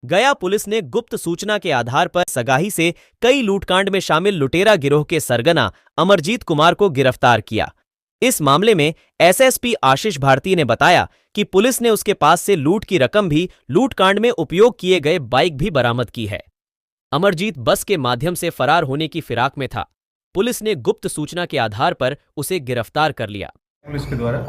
गया पुलिस ने गुप्त सूचना के आधार पर सगाही से कई लूटकांड में शामिल लुटेरा गिरोह के सरगना अमरजीत कुमार को गिरफ्तार किया। इस मामले में एसएसपी आशीष भारती ने बताया कि पुलिस ने उसके पास से लूट की रकम भी लूटकांड में उपयोग किए गए बाइक भी बरामद की है। अमरजीत बस के माध्यम से फरार होने की फिराक में था। पुलिस ने गुप्त सूचना के आधार पर उसे गिरफ्तार कर लिया। पुलिस के द्वारा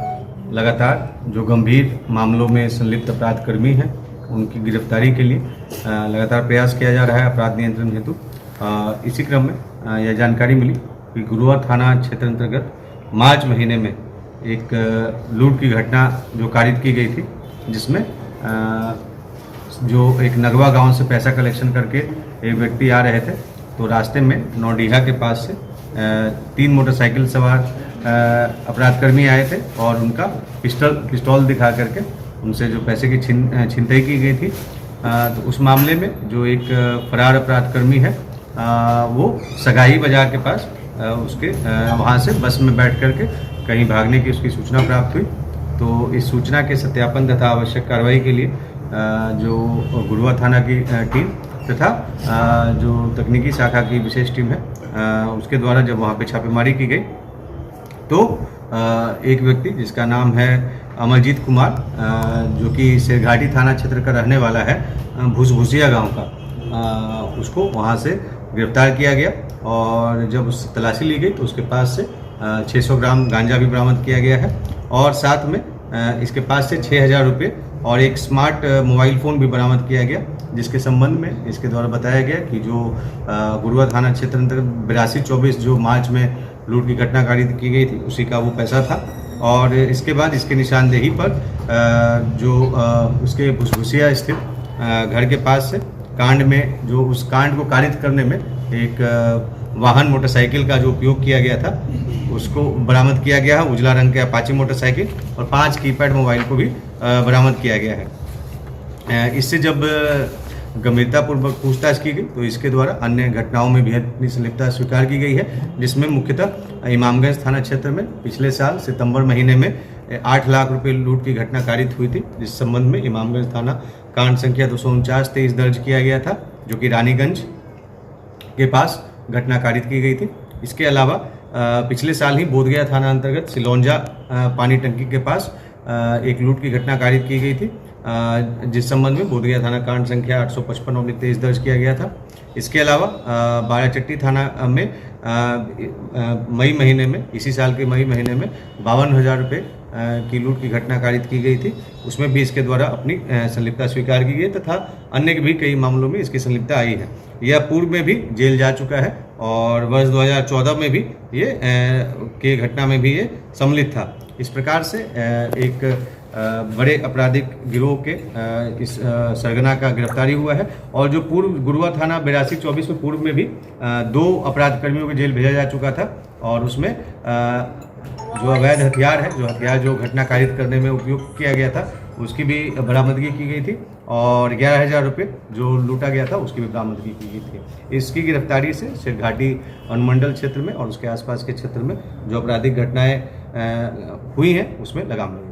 लगातार जो गंभीर मामलों में संलिप्त अपराधकर्मी हैं उनकी गिरफ्तारी के लिए लगातार प्रयास किया जा रहा है अपराध नियंत्रण हेतु। इसी क्रम में यह जानकारी मिली कि गुरुआ थाना क्षेत्र अंतर्गत मार्च महीने में एक लूट की घटना जो कारित की गई थी, जिसमें जो एक नगवा गांव से पैसा कलेक्शन करके एक व्यक्ति आ रहे थे, तो रास्ते में नौडीहा के पास से 3 मोटरसाइकिल सवार अपराधकर्मी आए थे और उनका पिस्तौल दिखा करके उनसे जो पैसे की छिनतई की गई थी। तो उस मामले में जो एक फरार अपराधकर्मी है वो सगाई बाजार के पास उसके वहाँ से बस में बैठ करके कहीं भागने की उसकी सूचना प्राप्त हुई। तो इस सूचना के सत्यापन तथा आवश्यक कार्रवाई के लिए जो गुरुआ थाना की टीम तथा जो तकनीकी शाखा की विशेष टीम है उसके द्वारा जब वहाँ पे छापेमारी की गई, तो एक व्यक्ति जिसका नाम है अमरजीत कुमार, जो कि शेरघाटी थाना क्षेत्र का रहने वाला है, भूसभूसिया गांव का, उसको वहाँ से गिरफ्तार किया गया। और जब उस तलाशी ली गई तो उसके पास से 600 ग्राम गांजा भी बरामद किया गया है और साथ में इसके पास से 6000 रुपये और एक स्मार्ट मोबाइल फ़ोन भी बरामद किया गया, जिसके संबंध में इसके द्वारा बताया गया कि जो गुरुआ थाना क्षेत्र अंतर्गत 8224 जो मार्च में लूट की घटना कारित की गई थी उसी का वो पैसा था। और इसके बाद इसके निशानदेही पर जो उसके भूसभूसिया स्थित घर के पास से कांड में जो उस कांड को कारित करने में एक वाहन मोटरसाइकिल का जो उपयोग किया गया था उसको बरामद किया गया है, उजला रंग के अपाची मोटरसाइकिल, और 5 कीपैड मोबाइल को भी बरामद किया गया है। इससे जब गंभीरतापूर्वक पूछताछ की गई तो इसके द्वारा अन्य घटनाओं में भी अपनी संलिप्तता स्वीकार की गई है, जिसमें मुख्यतः इमामगंज थाना क्षेत्र में पिछले साल सितंबर महीने में 8 लाख रुपए लूट की घटना कारित हुई थी, जिस संबंध में इमामगंज थाना कांड संख्या 249-23 दर्ज किया गया था, जो कि रानीगंज के पास घटना कारित की गई थी। इसके अलावा पिछले साल ही बोधगया थाना अंतर्गत सिलौंजा पानी टंकी के पास एक लूट की घटना कारित की गई थी, जिस संबंध में बोधगया थाना कांड संख्या 855/23 दर्ज किया गया था। इसके अलावा बाराचट्टी थाना में मई महीने में, इसी साल के मई महीने में 52,000 रुपये की लूट की घटना कारित की गई थी, उसमें भी इसके द्वारा अपनी संलिप्तता स्वीकार की गई तथा अन्य भी कई मामलों में इसकी संलिप्तता आई है। यह पूर्व में भी जेल जा चुका है और वर्ष 2014 में भी ये के घटना में भी ये सम्मिलित था। इस प्रकार से एक बड़े आपराधिक गिरोह के इस सरगना का गिरफ्तारी हुआ है। और जो पूर्व गुरुआ थाना 8224 में पूर्व में भी 2 अपराधकर्मियों को जेल भेजा जा चुका था और उसमें जो अवैध हथियार है, जो हथियार जो घटना कारित करने में उपयोग किया गया था, उसकी भी बरामदगी की गई थी और 11,000 रुपये जो लूटा गया था उसकी भी बरामदगी की गई थी। इसकी गिरफ्तारी से शेरघाटी अनुमंडल क्षेत्र में और उसके आसपास के क्षेत्र में जो आपराधिक घटनाएं हुई हैं उसमें लगाम लगेगा।